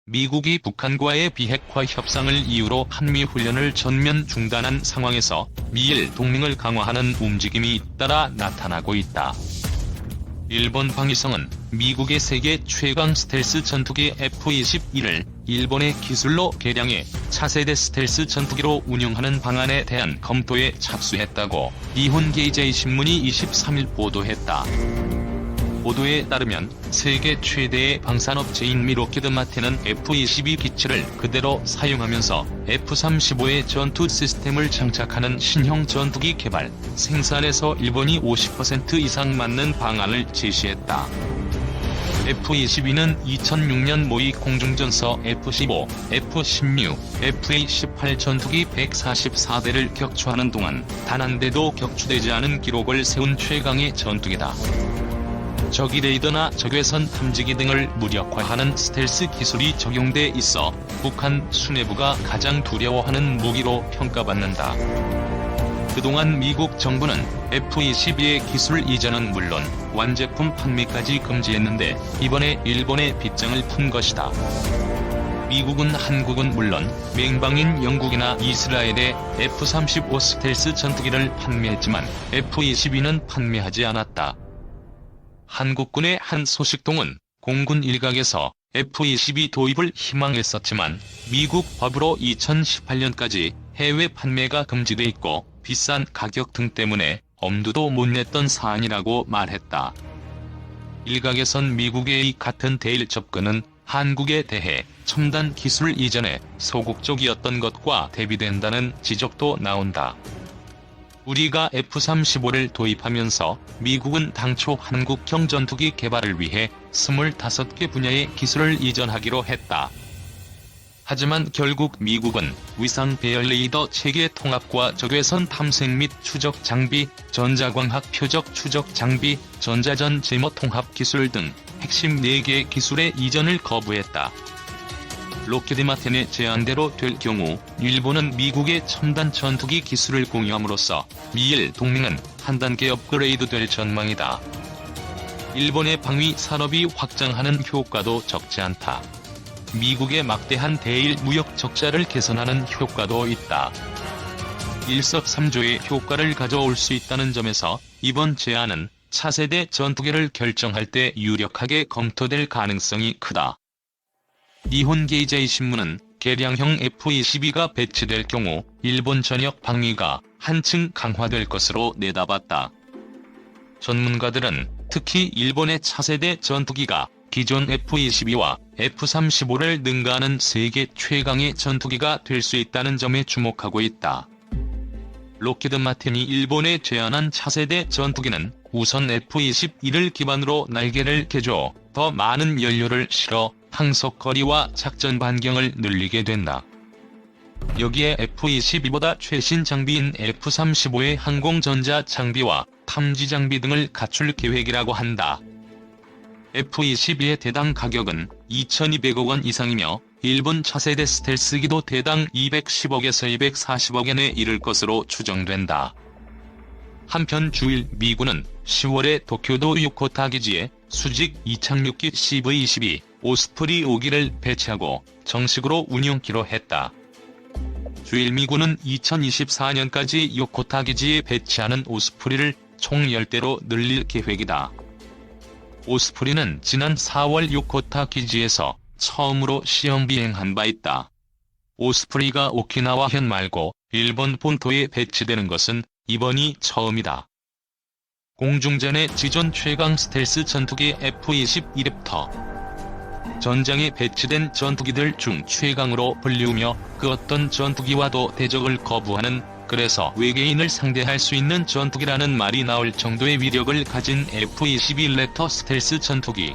미국이 북한과의 비핵화 협상을 이유로 한미훈련을 전면 중단한 상황에서 미일 동맹을 강화하는 움직임이 잇따라 나타나고 있다. 일본 방위성은 미국의 세계 최강 스텔스 전투기 F-21을 일본의 기술로 개량해 차세대 스텔스 전투기로 운용하는 방안에 대한 검토에 착수했다고 니혼게이제이 신문이 23일 보도했다. 보도에 따르면 세계 최대의 방산업체인 미 록히드 마틴은 F-22 기체를 그대로 사용하면서 F-35의 전투 시스템을 장착하는 신형 전투기 개발, 생산에서 일본이 50% 이상 맡는 방안을 제시했다. F-22는 2006년 모의 공중전서 F-15, F-16, FA-18 전투기 144대를 격추하는 동안 단 한 대도 격추되지 않은 기록을 세운 최강의 전투기다. 적의 레이더나 적외선 탐지기 등을 무력화하는 스텔스 기술이 적용돼 있어 북한 수뇌부가 가장 두려워하는 무기로 평가받는다. 그동안 미국 정부는 F-22의 기술 이전은 물론 완제품 판매까지 금지했는데 이번에 일본에 빗장을 푼 것이다. 미국은 한국은 물론 맹방인 영국이나 이스라엘에 F-35 스텔스 전투기를 판매했지만 F-22는 판매하지 않았다. 한국군의 한 소식통은 공군 일각에서 F-22 도입을 희망했었지만 미국 법으로 2018년까지 해외 판매가 금지돼 있고 비싼 가격 등 때문에 엄두도 못 냈던 사안이라고 말했다. 일각에선 미국의 이 같은 대일 접근은 한국에 대해 첨단 기술 이전에 소극적이었던 것과 대비된다는 지적도 나온다. 우리가 F-35를 도입하면서 미국은 당초 한국형 전투기 개발을 위해 25개 분야의 기술을 이전하기로 했다. 하지만 결국 미국은 위상 배열 레이더 체계 통합과 적외선 탐색 및 추적 장비, 전자광학 표적 추적 장비, 전자전 제모 통합 기술 등 핵심 4개 기술의 이전을 거부했다. 록히드 마틴의 제안대로 될 경우 일본은 미국의 첨단 전투기 기술을 공유함으로써 미일 동맹은 한 단계 업그레이드 될 전망이다. 일본의 방위 산업이 확장하는 효과도 적지 않다. 미국의 막대한 대일 무역 적자를 개선하는 효과도 있다. 일석삼조의 효과를 가져올 수 있다는 점에서 이번 제안은 차세대 전투기를 결정할 때 유력하게 검토될 가능성이 크다. 니혼게이제이 신문은 개량형 F-22가 배치될 경우 일본 전역 방위가 한층 강화될 것으로 내다봤다. 전문가들은 특히 일본의 차세대 전투기가 기존 F-22와 F-35를 능가하는 세계 최강의 전투기가 될 수 있다는 점에 주목하고 있다. 록히드 마틴이 일본에 제안한 차세대 전투기는 우선 F-21을 기반으로 날개를 개조, 더 많은 연료를 실어 항속거리와 작전 반경을 늘리게 된다. 여기에 F-22보다 최신 장비인 F-35의 항공전자 장비와 탐지 장비 등을 갖출 계획이라고 한다. F-22의 대당 가격은 2,200억 원 이상이며 일본 차세대 스텔스기도 대당 210억에서 240억엔에 이를 것으로 추정된다. 한편 주일 미군은 10월에 도쿄도 요코타 기지에 수직 이착륙기 CV-22 오스프리 5기를 배치하고 정식으로 운용키로 했다. 주일 미군은 2024년까지 요코타 기지에 배치하는 오스프리를 총 10대로 늘릴 계획이다. 오스프리는 지난 4월 요코타 기지에서 처음으로 시험 비행한 바 있다. 오스프리가 오키나와현 말고 일본 본토에 배치되는 것은 이번이 처음이다. 공중전의 지존 최강 스텔스 전투기 F-21랩터. 전장에 배치된 전투기들 중 최강으로 불리우며 그 어떤 전투기와도 대적을 거부하는, 그래서 외계인을 상대할 수 있는 전투기라는 말이 나올 정도의 위력을 가진 F-22 랩터 스텔스 전투기.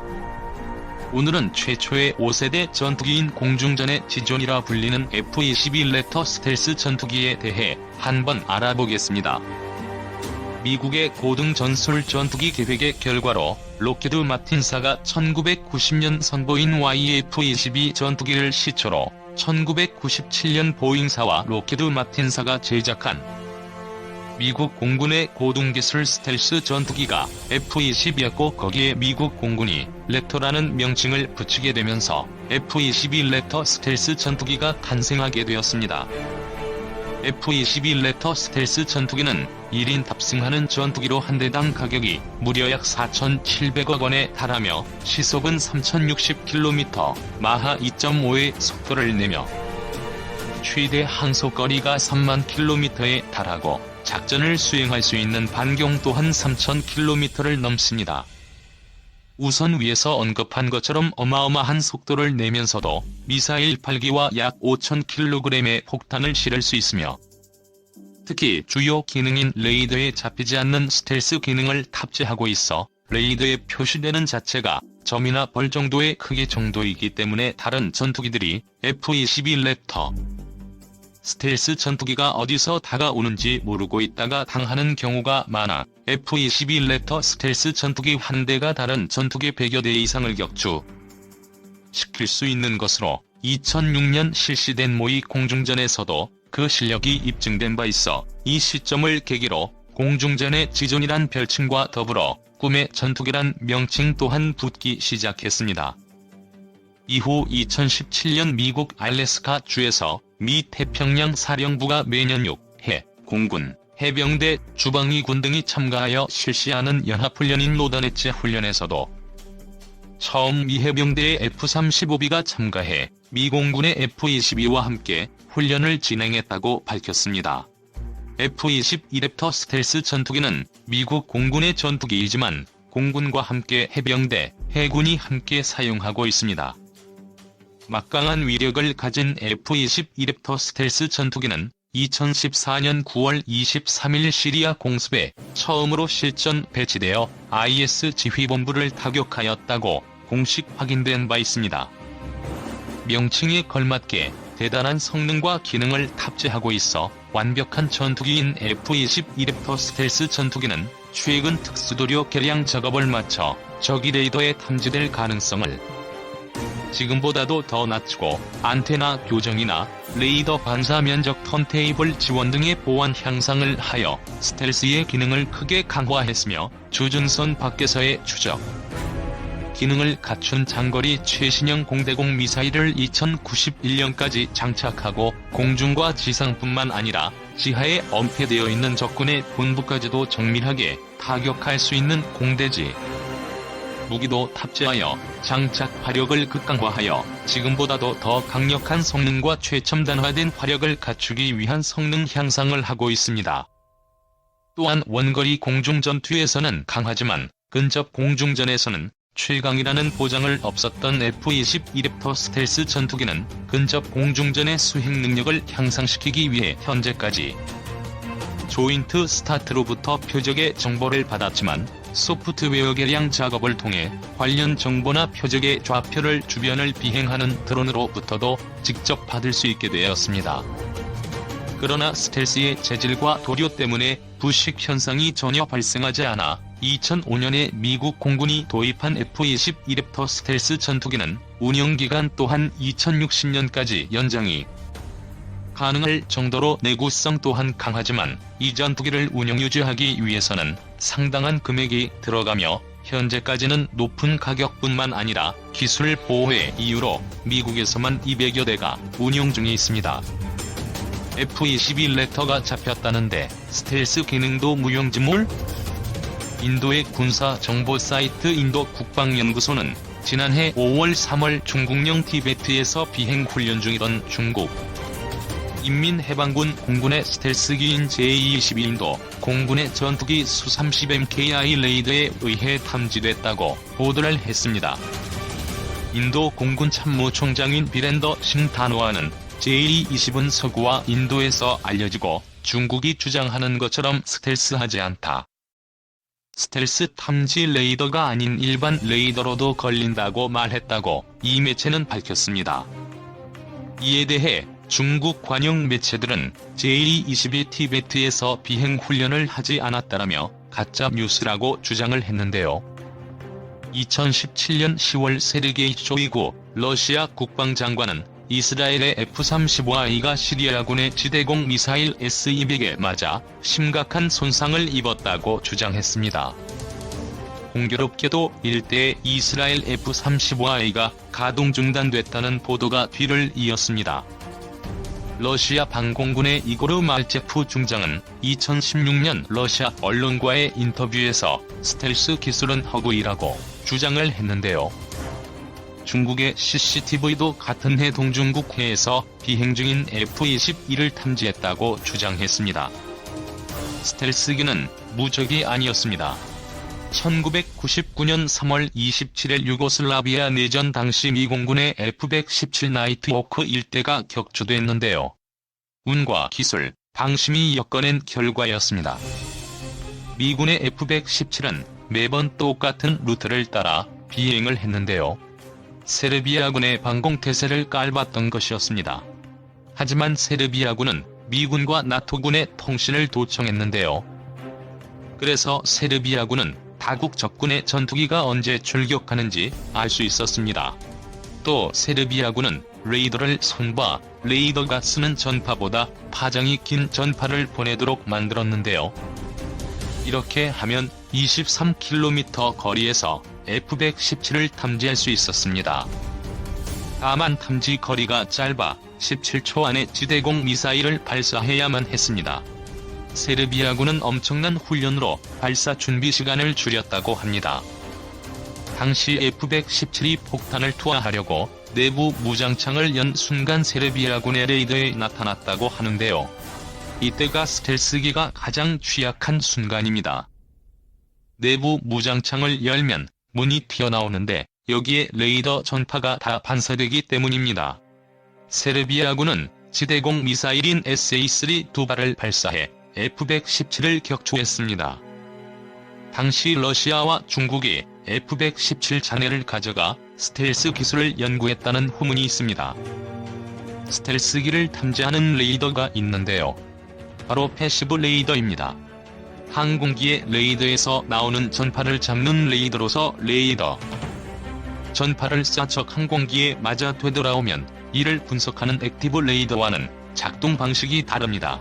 오늘은 최초의 5세대 전투기인 공중전의 지존이라 불리는 F-22 랩터 스텔스 전투기에 대해 한번 알아보겠습니다. 미국의 고등 전술 전투기 계획의 결과로 록히드 마틴사가 1990년 선보인 YF-22 전투기를 시초로 1997년 보잉사와 록히드 마틴사가 제작한 미국 공군의 고등기술 스텔스 전투기가 F-22였고 거기에 미국 공군이 랩터라는 명칭을 붙이게 되면서 F-22 랩터 스텔스 전투기가 탄생하게 되었습니다. F-22 랩터 스텔스 전투기는 1인 탑승하는 전투기로 한 대당 가격이 무려 약 4,700억 원에 달하며 시속은 3,060km, 마하 2.5의 속도를 내며 최대 항속거리가 3만 km에 달하고 작전을 수행할 수 있는 반경 또한 3,000km를 넘습니다. 우선 위에서 언급한 것처럼 어마어마한 속도를 내면서도 미사일 8기와 약 5,000kg의 폭탄을 실을 수 있으며 특히 주요 기능인 레이더에 잡히지 않는 스텔스 기능을 탑재하고 있어 레이더에 표시되는 자체가 점이나 벌 정도의 크기 정도이기 때문에 다른 전투기들이 F-22 랩터 스텔스 전투기가 어디서 다가오는지 모르고 있다가 당하는 경우가 많아 F-22 랩터 스텔스 전투기 한 대가 다른 전투기 100여 대 이상을 격추시킬 수 있는 것으로 2006년 실시된 모의 공중전에서도 그 실력이 입증된 바 있어 이 시점을 계기로 공중전의 지존이란 별칭과 더불어 꿈의 전투기란 명칭 또한 붙기 시작했습니다. 이후 2017년 미국 알래스카 주에서 미 태평양 사령부가 매년 6해 공군, 해병대, 주방위군 등이 참가하여 실시하는 연합훈련인 로더네츠 훈련에서도 처음 미 해병대의 F-35B가 참가해 미 공군의 F-22와 함께 훈련을 진행했다고 밝혔습니다. F-22 랩터 스텔스 전투기는 미국 공군의 전투기이지만 공군과 함께 해병대, 해군이 함께 사용하고 있습니다. 막강한 위력을 가진 F-22 랩터 스텔스 전투기는 2014년 9월 23일 시리아 공습에 처음으로 실전 배치되어 IS 지휘본부를 타격하였다고 공식 확인된 바 있습니다. 명칭에 걸맞게 대단한 성능과 기능을 탑재하고 있어 완벽한 전투기인 F-22 랩터 스텔스 전투기는 최근 특수도료 개량 작업을 마쳐 적이 레이더에 탐지될 가능성을 지금보다도 더 낮추고 안테나 교정이나 레이더 반사 면적 턴테이블 지원 등의 보안 향상을 하여 스텔스의 기능을 크게 강화했으며 주둔선 밖에서의 추적 기능을 갖춘 장거리 최신형 공대공 미사일을 2091년까지 장착하고 공중과 지상뿐만 아니라 지하에 엄폐되어 있는 적군의 본부까지도 정밀하게 타격할 수 있는 공대지 무기도 탑재하여 장착 화력을 극강화하여 지금보다도 더 강력한 성능과 최첨단화된 화력을 갖추기 위한 성능 향상을 하고 있습니다. 또한 원거리 공중전투에서는 강하지만 근접 공중전에서는 최강이라는 보장을 없었던 F-22 랩터 스텔스 전투기는 근접 공중전의 수행 능력을 향상시키기 위해 현재까지 조인트 스타트로부터 표적의 정보를 받았지만 소프트웨어 개량 작업을 통해 관련 정보나 표적의 좌표를 주변을 비행하는 드론으로부터도 직접 받을 수 있게 되었습니다. 그러나 스텔스의 재질과 도료 때문에 부식 현상이 전혀 발생하지 않아 2005년에 미국 공군이 도입한 F-22 랩터 스텔스 전투기는 운영기간 또한 2060년까지 연장이 가능할 정도로 내구성 또한 강하지만 이 전투기를 운영유지하기 위해서는 상당한 금액이 들어가며 현재까지는 높은 가격뿐만 아니라 기술 보호의 이유로 미국에서만 200여 대가 운영 중에 있습니다. F-22 랩터가 잡혔다는데 스텔스 기능도 무용지물? 인도의 군사 정보 사이트 인도 국방연구소는 지난해 5월 3월 중국령 티베트에서 비행 훈련 중이던 중국 인민해방군 공군의 스텔스기인 제-22 인도 공군의 전투기 Su-30MKI 레이더에 의해 탐지됐다고 보도를 했습니다. 인도 공군 참모총장인 비렌더 싱 다노아는 제-20은 서구와 인도에서 알려지고 중국이 주장하는 것처럼 스텔스하지 않다. 스텔스 탐지 레이더가 아닌 일반 레이더로도 걸린다고 말했다고 이 매체는 밝혔습니다. 이에 대해 중국 관영 매체들은 제-22 티베트에서 비행 훈련을 하지 않았다라며 가짜 뉴스라고 주장을 했는데요. 2017년 10월 세르게이 쇼이구 러시아 국방장관은 이스라엘의 F-35I가 시리아군의 지대공 미사일 S-200에 맞아 심각한 손상을 입었다고 주장했습니다. 공교롭게도 일대의 이스라엘 F-35A가 가동 중단됐다는 보도가 뒤를 이었습니다. 러시아 방공군의 이고르 말체프 중장은 2016년 러시아 언론과의 인터뷰에서 스텔스 기술은 허구이라고 주장을 했는데요. 중국의 CCTV도 같은 해 동중국 해에서 비행 중인 F-22를 탐지했다고 주장했습니다. 스텔스기는 무적이 아니었습니다. 1999년 3월 27일 유고슬라비아 내전 당시 미공군의 F-117 나이트호크 일대가 격추됐는데요. 운과 기술, 방심이 엮어낸 결과였습니다. 미군의 F-117은 매번 똑같은 루트를 따라 비행을 했는데요. 세르비아군의 방공태세를 깔봤던 것이었습니다. 하지만 세르비아군은 미군과 나토군의 통신을 도청했는데요. 그래서 세르비아군은 다국 적군의 전투기가 언제 출격하는지 알 수 있었습니다. 또 세르비아군은 레이더를 손봐 레이더가 쓰는 전파보다 파장이 긴 전파를 보내도록 만들었는데요. 이렇게 하면 23km 거리에서 F-117을 탐지할 수 있었습니다. 다만 탐지 거리가 짧아 17초 안에 지대공 미사일을 발사해야만 했습니다. 세르비아군은 엄청난 훈련으로 발사 준비 시간을 줄였다고 합니다. 당시 F-117이 폭탄을 투하하려고 내부 무장창을 연 순간 세르비아군의 레이더에 나타났다고 하는데요. 이때가 스텔스기가 가장 취약한 순간입니다. 내부 무장창을 열면 문이 튀어나오는데 여기에 레이더 전파가 다 반사되기 때문입니다. 세르비아군은 지대공 미사일인 SA-3 두 발을 발사해 F-117을 격추했습니다. 당시 러시아와 중국이 F-117 잔해를 가져가 스텔스 기술을 연구했다는 후문이 있습니다. 스텔스기를 탐지하는 레이더가 있는데요. 바로 패시브 레이더입니다. 항공기의 레이더에서 나오는 전파를 잡는 레이더로서 레이더. 전파를 쏴 적 항공기에 맞아 되돌아오면 이를 분석하는 액티브 레이더와는 작동 방식이 다릅니다.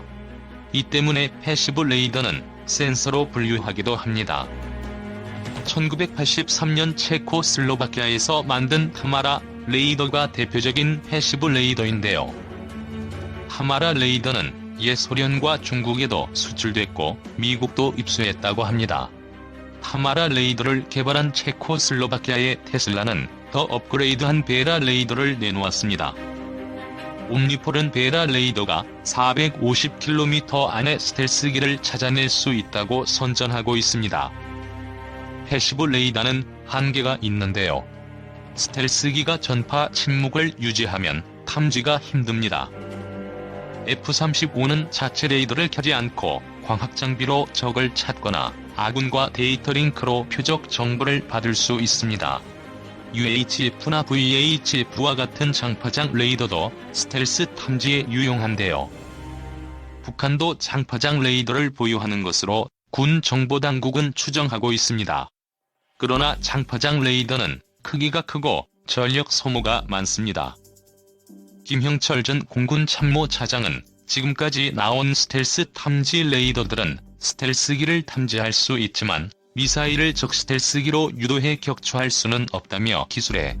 이 때문에 패시브 레이더는 센서로 분류하기도 합니다. 1983년 체코슬로바키아에서 만든 하마라 레이더가 대표적인 패시브 레이더인데요. 하마라 레이더는 옛 소련과 중국에도 수출됐고 미국도 입수했다고 합니다. 하마라 레이더를 개발한 체코슬로바키아의 테슬라는 더 업그레이드한 베라 레이더를 내놓았습니다. 옴니폴은 베라 레이더가 450km 안에 스텔스기를 찾아낼 수 있다고 선전하고 있습니다. 패시브 레이더는 한계가 있는데요. 스텔스기가 전파 침묵을 유지하면 탐지가 힘듭니다. F-35는 자체 레이더를 켜지 않고 광학장비로 적을 찾거나 아군과 데이터 링크로 표적 정보를 받을 수 있습니다. UHF나 VHF와 같은 장파장 레이더도 스텔스 탐지에 유용한데요. 북한도 장파장 레이더를 보유하는 것으로 군 정보당국은 추정하고 있습니다. 그러나 장파장 레이더는 크기가 크고 전력 소모가 많습니다. 김형철 전 공군 참모차장은 지금까지 나온 스텔스 탐지 레이더들은 스텔스기를 탐지할 수 있지만 미사일을 적 스텔스기로 유도해 격추할 수는 없다며 기술의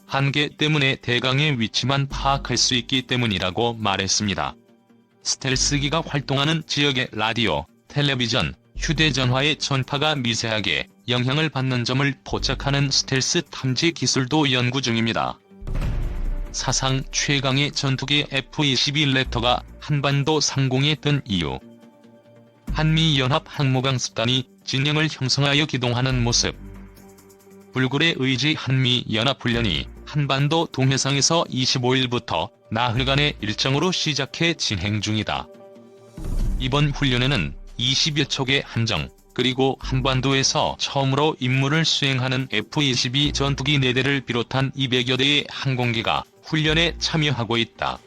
한계 때문에 대강의 위치만 파악할 수 있기 때문이라고 말했습니다. 스텔스기가 활동하는 지역의 라디오, 텔레비전, 휴대전화의 전파가 미세하게 영향을 받는 점을 포착하는 스텔스 탐지 기술도 연구 중입니다. 사상 최강의 전투기 F-22 랩터가 한반도 상공에 뜬 이유. 한미연합 항모강습단이 진영을 형성하여 기동하는 모습. 불굴의 의지 한미연합훈련이 한반도 동해상에서 25일부터 나흘간의 일정으로 시작해 진행 중이다. 이번 훈련에는 20여 척의 함정, 그리고 한반도에서 처음으로 임무를 수행하는 F-22 전투기 4대를 비롯한 200여 대의 항공기가 훈련에 참여하고 있다.